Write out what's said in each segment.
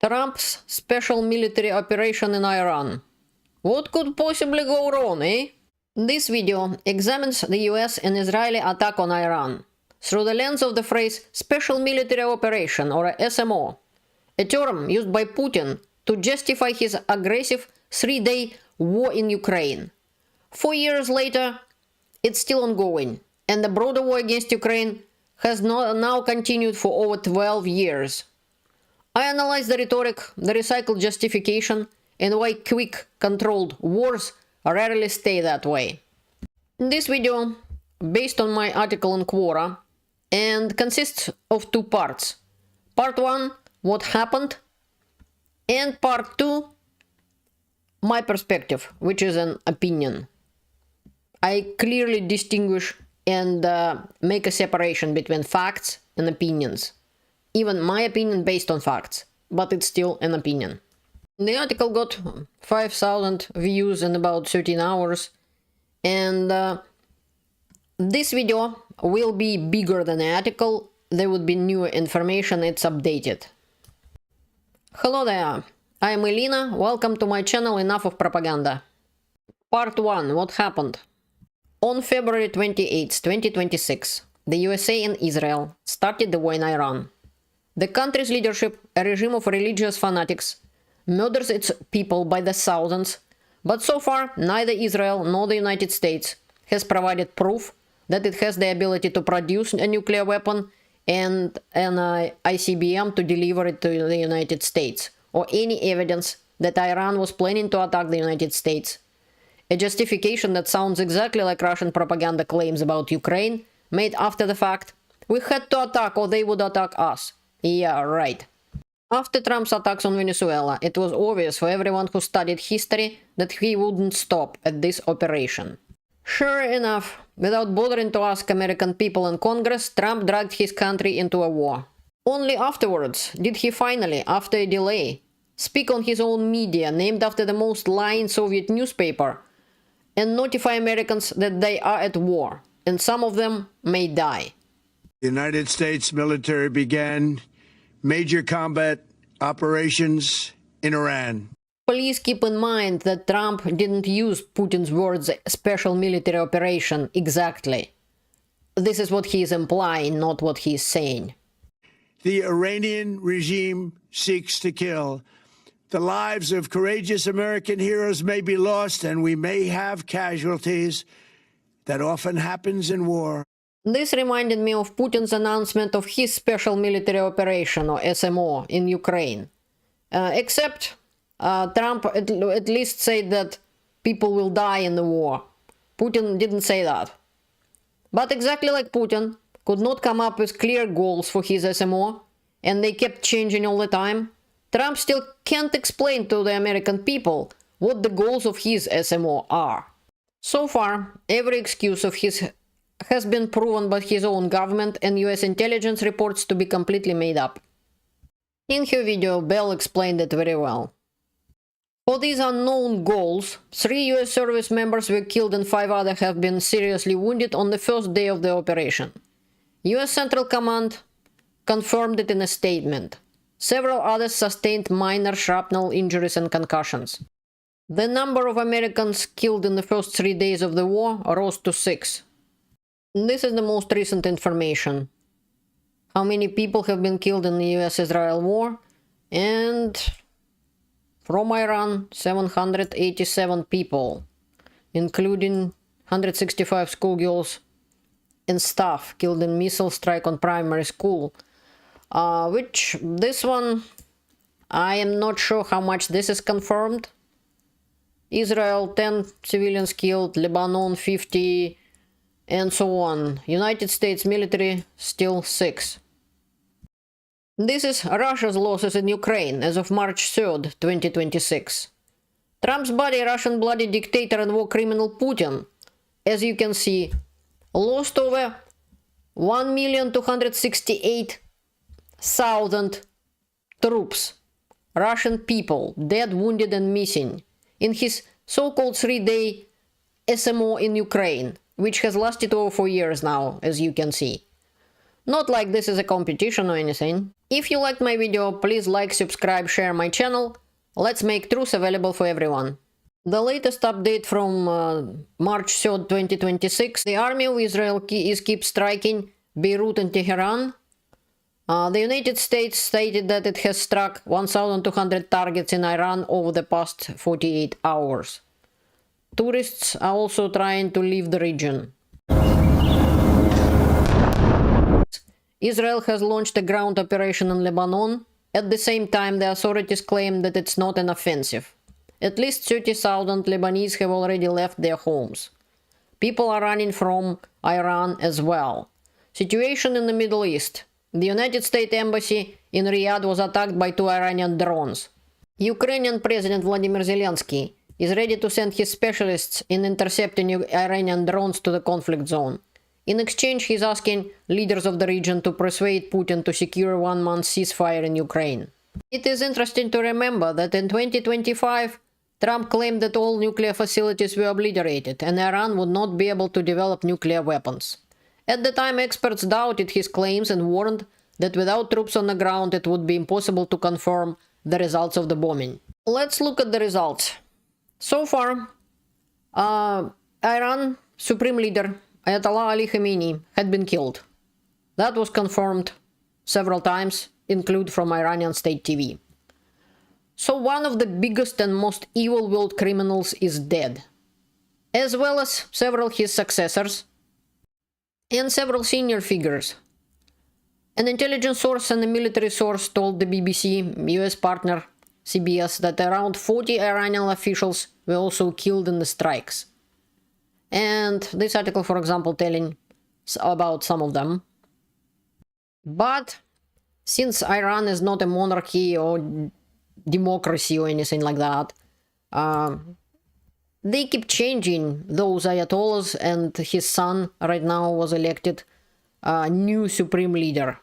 Trump's special military operation in Iran. What could possibly go wrong, eh? This video examines the US and Israeli attack on Iran through the lens of the phrase Special Military Operation, or SMO, a term used by Putin to justify his aggressive three-day war in Ukraine. 4 years later, it's still ongoing, and the broader war against Ukraine has now continued for over 12 years. I analyze the rhetoric, the recycled justification, and why quick, controlled wars rarely stay that way. This video, based on my article in Quora, and consists of two parts. Part 1, what happened, and part 2, my perspective, which is an opinion. I clearly distinguish and make a separation between facts and opinions. Even my opinion based on facts, but it's still an opinion. The article got 5,000 views in about 13 hours, and this video will be bigger than the article. There would be new information, it's updated. Hello there, I am Elena, welcome to my channel Enough of Propaganda. Part 1, what happened? On February 28, 2026, the USA and Israel started the war in Iran. The country's leadership, a regime of religious fanatics, murders its people by the thousands, but so far neither Israel nor the United States has provided proof that it has the ability to produce a nuclear weapon and an ICBM to deliver it to the United States, or any evidence that Iran was planning to attack the United States. A justification that sounds exactly like Russian propaganda claims about Ukraine, made after the fact. We had to attack or they would attack us. Yeah, right. After Trump's attacks on Venezuela, it was obvious for everyone who studied history that he wouldn't stop at this operation. Sure enough, without bothering to ask American people in Congress, Trump dragged his country into a war. Only afterwards did he finally, after a delay, speak on his own media named after the most lying Soviet newspaper and notify Americans that they are at war, and some of them may die. The United States military began major combat operations in Iran. Please keep in mind that Trump didn't use Putin's words special military operation exactly. This is what he is implying, not what he is saying. The Iranian regime seeks to kill. The lives of courageous American heroes may be lost, and we may have casualties. That often happens in war. This reminded me of Putin's announcement of his special military operation, or SMO, in Ukraine. Except Trump at least said that people will die in the war. Putin didn't say that. But exactly like Putin could not come up with clear goals for his SMO, and they kept changing all the time, Trump still can't explain to the American people what the goals of his SMO are. So far, every excuse of his has been proven by his own government and US intelligence reports to be completely made up. In her video, Bell explained it very well. For these unknown goals, 3 US service members were killed and 5 others have been seriously wounded on the first day of the operation. US Central Command confirmed it in a statement. Several others sustained minor shrapnel injuries and concussions. The number of Americans killed in the first 3 days of the war rose to 6. This is the most recent information. How many people have been killed in the US-Israel war? And from Iran, 787 people, including 165 schoolgirls and staff killed in missile strike on primary school. Which, this one, I am not sure how much this is confirmed. Israel, 10 civilians killed, Lebanon, 50, and so on. United States military, still 6. This is Russia's losses in Ukraine as of March 3rd, 2026. Trump's buddy, Russian bloody dictator and war criminal Putin, as you can see, lost over 1,268,000 troops, Russian people, dead, wounded and missing, in his so-called 3-day SMO in Ukraine, which has lasted over 4 years now, as you can see. Not like this is a competition or anything. If you liked my video, please like, subscribe, share my channel. Let's make truth available for everyone. The latest update from March 3rd, 2026. The army of Israel keeps striking Beirut and Tehran. The United States stated that it has struck 1,200 targets in Iran over the past 48 hours. Tourists are also trying to leave the region. Israel has launched a ground operation in Lebanon. At the same time, the authorities claim that it's not an offensive. At least 30,000 Lebanese have already left their homes. People are running from Iran as well. Situation in the Middle East. The United States Embassy in Riyadh was attacked by 2 Iranian drones. Ukrainian President Vladimir Zelensky is ready to send his specialists in intercepting Iranian drones to the conflict zone. In exchange, he's asking leaders of the region to persuade Putin to secure a 1-month ceasefire in Ukraine. It is interesting to remember that in 2025, Trump claimed that all nuclear facilities were obliterated and Iran would not be able to develop nuclear weapons. At the time, experts doubted his claims and warned that without troops on the ground, it would be impossible to confirm the results of the bombing. Let's look at the results. So far, Iran Supreme Leader Ayatollah Ali Khamenei had been killed. That was confirmed several times, including from Iranian state TV. So one of the biggest and most evil-willed criminals is dead, as well as several his successors and several senior figures. An intelligence source and a military source told the BBC, US partner CBS, that around 40 Iranian officials were also killed in the strikes. And this article, for example, telling about some of them. But since Iran is not a monarchy or democracy or anything like that, they keep changing those ayatollahs, and his son right now was elected new supreme leader.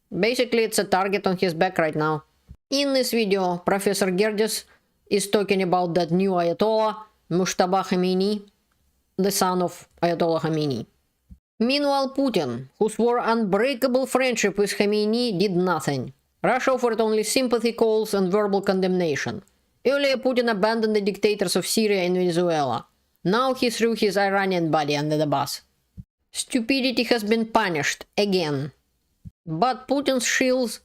Basically, it's a target on his back right now. In this video, Professor Gerdes is talking about that new ayatollah, Mujtaba Khamenei, the son of Ayatollah Khamenei. Meanwhile, Putin, who swore unbreakable friendship with Khamenei, did nothing. Russia offered only sympathy calls and verbal condemnation. Earlier, Putin abandoned the dictators of Syria and Venezuela. Now he threw his Iranian buddy under the bus. Stupidity has been punished again. But Putin's shills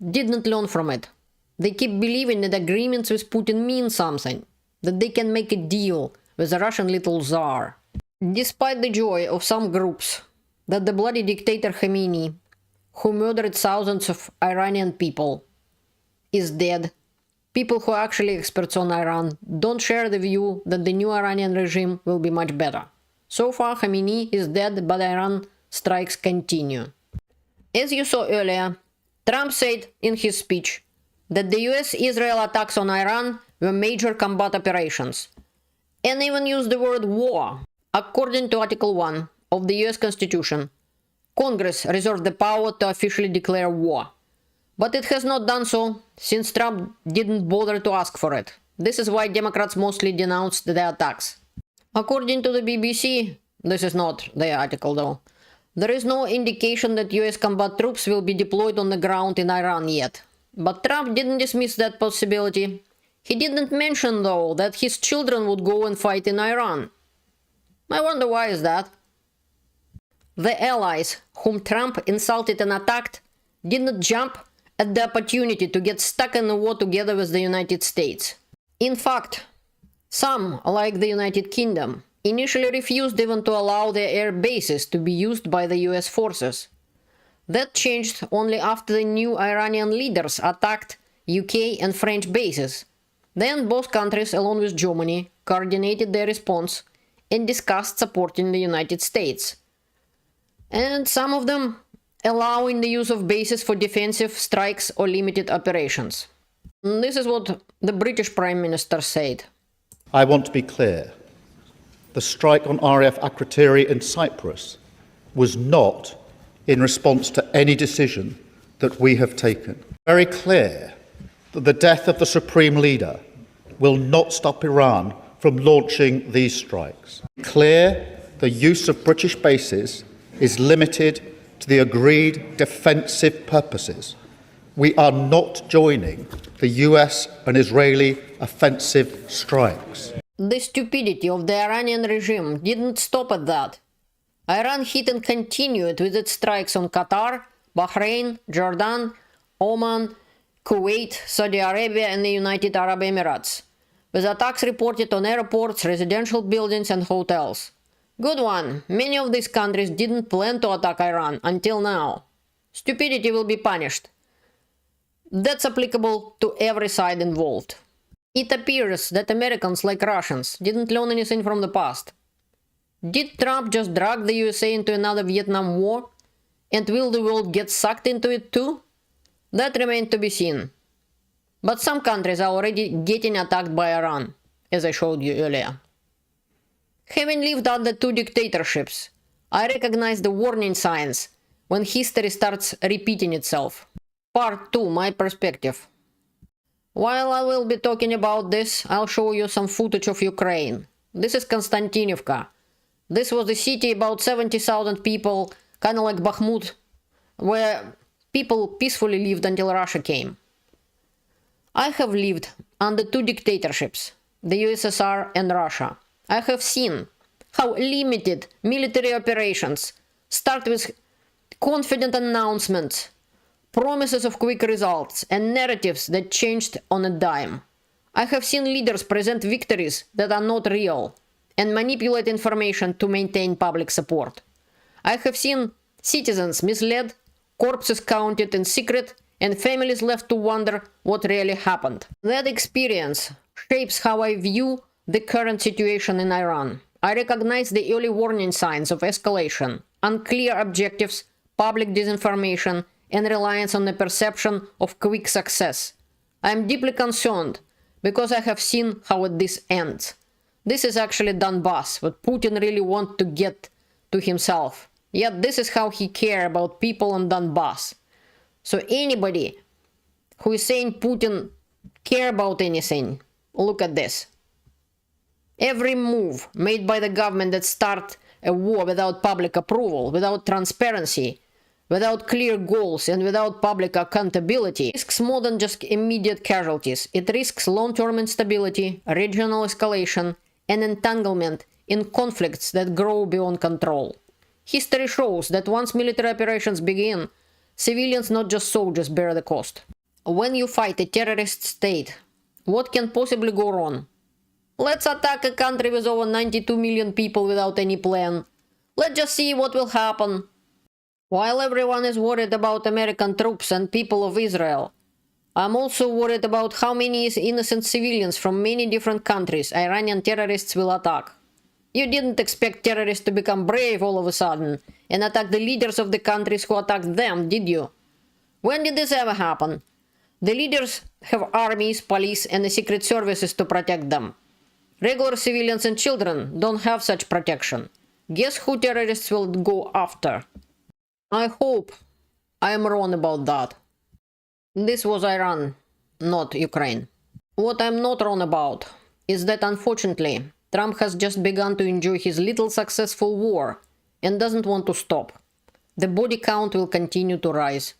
didn't learn from it. They keep believing that agreements with Putin mean something, that they can make a deal with the Russian little Tsar. Despite the joy of some groups that the bloody dictator Khamenei, who murdered thousands of Iranian people, is dead, people who are actually experts on Iran don't share the view that the new Iranian regime will be much better. So far, Khamenei is dead, but Iran strikes continue. As you saw earlier, Trump said in his speech that the US-Israel attacks on Iran were major combat operations, and even used the word war. According to Article 1 of the US Constitution, Congress reserved the power to officially declare war. But it has not done so, since Trump didn't bother to ask for it. This is why Democrats mostly denounced the attacks. According to the BBC, this is not the article though, there is no indication that US combat troops will be deployed on the ground in Iran yet. But Trump didn't dismiss that possibility. He didn't mention though that his children would go and fight in Iran. I wonder why is that? The allies whom Trump insulted and attacked didn't jump at the opportunity to get stuck in a war together with the United States. In fact, some, like the United Kingdom, initially refused even to allow their air bases to be used by the US forces. That changed only after the new Iranian leaders attacked UK and French bases. Then both countries, along with Germany, coordinated their response and discussed supporting the United States. And some of them allowing the use of bases for defensive strikes or limited operations. This is what the British Prime Minister said. I want to be clear. The strike on RAF Akrotiri in Cyprus was not in response to any decision that we have taken. Very clear that the death of the Supreme Leader will not stop Iran from launching these strikes. Clear the use of British bases is limited to the agreed defensive purposes, we are not joining the US and Israeli offensive strikes. The stupidity of the Iranian regime didn't stop at that. Iran hit and continued with its strikes on Qatar, Bahrain, Jordan, Oman, Kuwait, Saudi Arabia, and the United Arab Emirates, with attacks reported on airports, residential buildings, and hotels. Good one. Many of these countries didn't plan to attack Iran until now. Stupidity will be punished. That's applicable to every side involved. It appears that Americans, like Russians, didn't learn anything from the past. Did Trump just drag the USA into another Vietnam War? And will the world get sucked into it too? That remains to be seen. But some countries are already getting attacked by Iran, as I showed you earlier. Having lived under two dictatorships, I recognize the warning signs when history starts repeating itself. Part 2, my perspective. While I will be talking about this, I'll show you some footage of Ukraine. This is Konstantinivka. This was a city about 70,000 people, kind of like Bakhmut, where people peacefully lived until Russia came. I have lived under two dictatorships, the USSR and Russia. I have seen how limited military operations start with confident announcements, promises of quick results, and narratives that changed on a dime. I have seen leaders present victories that are not real and manipulate information to maintain public support. I have seen citizens misled, corpses counted in secret, and families left to wonder what really happened. That experience shapes how I view the current situation in Iran. I recognize the early warning signs of escalation, unclear objectives, public disinformation, and reliance on the perception of quick success. I am deeply concerned because I have seen how this ends. This is actually Donbass, what Putin really wants to get to himself. Yet this is how he cares about people on Donbass. So anybody who is saying Putin cares about anything, look at this. Every move made by the government that starts a war without public approval, without transparency, without clear goals, and without public accountability risks more than just immediate casualties. It risks long-term instability, regional escalation, and entanglement in conflicts that grow beyond control. History shows that once military operations begin, civilians, not just soldiers, bear the cost. When you fight a terrorist state, what can possibly go wrong? Let's attack a country with over 92 million people without any plan. Let's just see what will happen. While everyone is worried about American troops and people of Israel, I'm also worried about how many innocent civilians from many different countries Iranian terrorists will attack. You didn't expect terrorists to become brave all of a sudden and attack the leaders of the countries who attacked them, did you? When did this ever happen? The leaders have armies, police, and the secret services to protect them. Regular civilians and children don't have such protection. Guess who terrorists will go after? I hope I am wrong about that. This was Iran, not Ukraine. What I'm not wrong about is that unfortunately Trump has just begun to enjoy his little successful war and doesn't want to stop. The body count will continue to rise.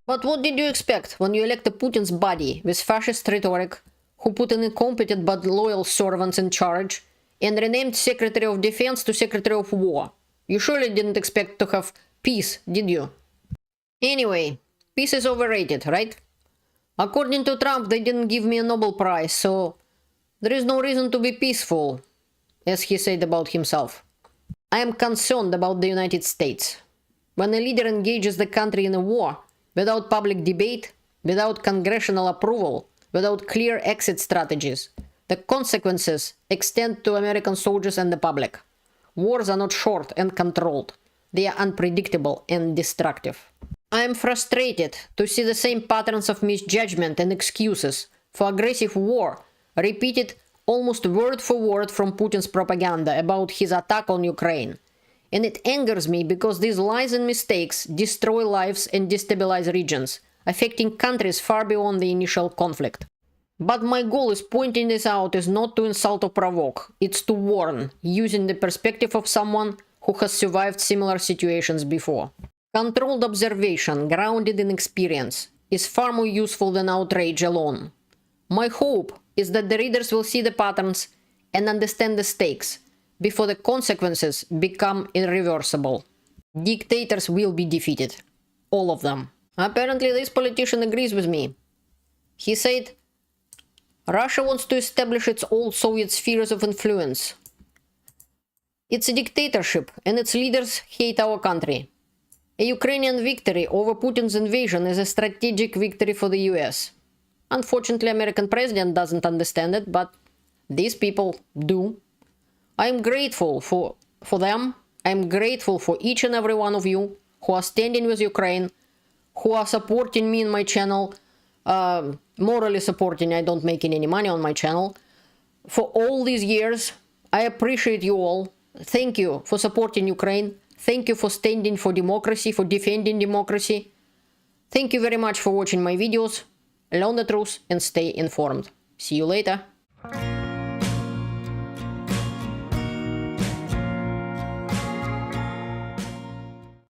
But what did you expect when you elected Putin's body with fascist rhetoric, who put an incompetent but loyal servants in charge, and renamed Secretary of Defense to Secretary of War? You surely didn't expect to have peace, did you? Anyway, peace is overrated, right? According to Trump, they didn't give me a Nobel Prize, so there is no reason to be peaceful, as he said about himself. I am concerned about the United States. When a leader engages the country in a war, without public debate, without congressional approval, without clear exit strategies, the consequences extend to American soldiers and the public. Wars are not short and controlled. They are unpredictable and destructive. I am frustrated to see the same patterns of misjudgment and excuses for aggressive war repeated almost word for word from Putin's propaganda about his attack on Ukraine. And it angers me because these lies and mistakes destroy lives and destabilize regions, affecting countries far beyond the initial conflict. But my goal is pointing this out is not to insult or provoke, it's to warn, using the perspective of someone who has survived similar situations before. Controlled observation, grounded in experience, is far more useful than outrage alone. My hope is that the readers will see the patterns and understand the stakes before the consequences become irreversible. Dictators will be defeated. All of them. Apparently, this politician agrees with me. He said, Russia wants to establish its old Soviet spheres of influence. It's a dictatorship, and its leaders hate our country. A Ukrainian victory over Putin's invasion is a strategic victory for the US. Unfortunately, American president doesn't understand it, but these people do. I'm grateful for them. I'm grateful for each and every one of you who are standing with Ukraine, who are supporting me in my channel, morally supporting. I don't make any money on my channel. For all these years, I appreciate you all. Thank you for supporting Ukraine. Thank you for standing for democracy, for defending democracy. Thank you very much for watching my videos. Learn the truth and stay informed. See you later.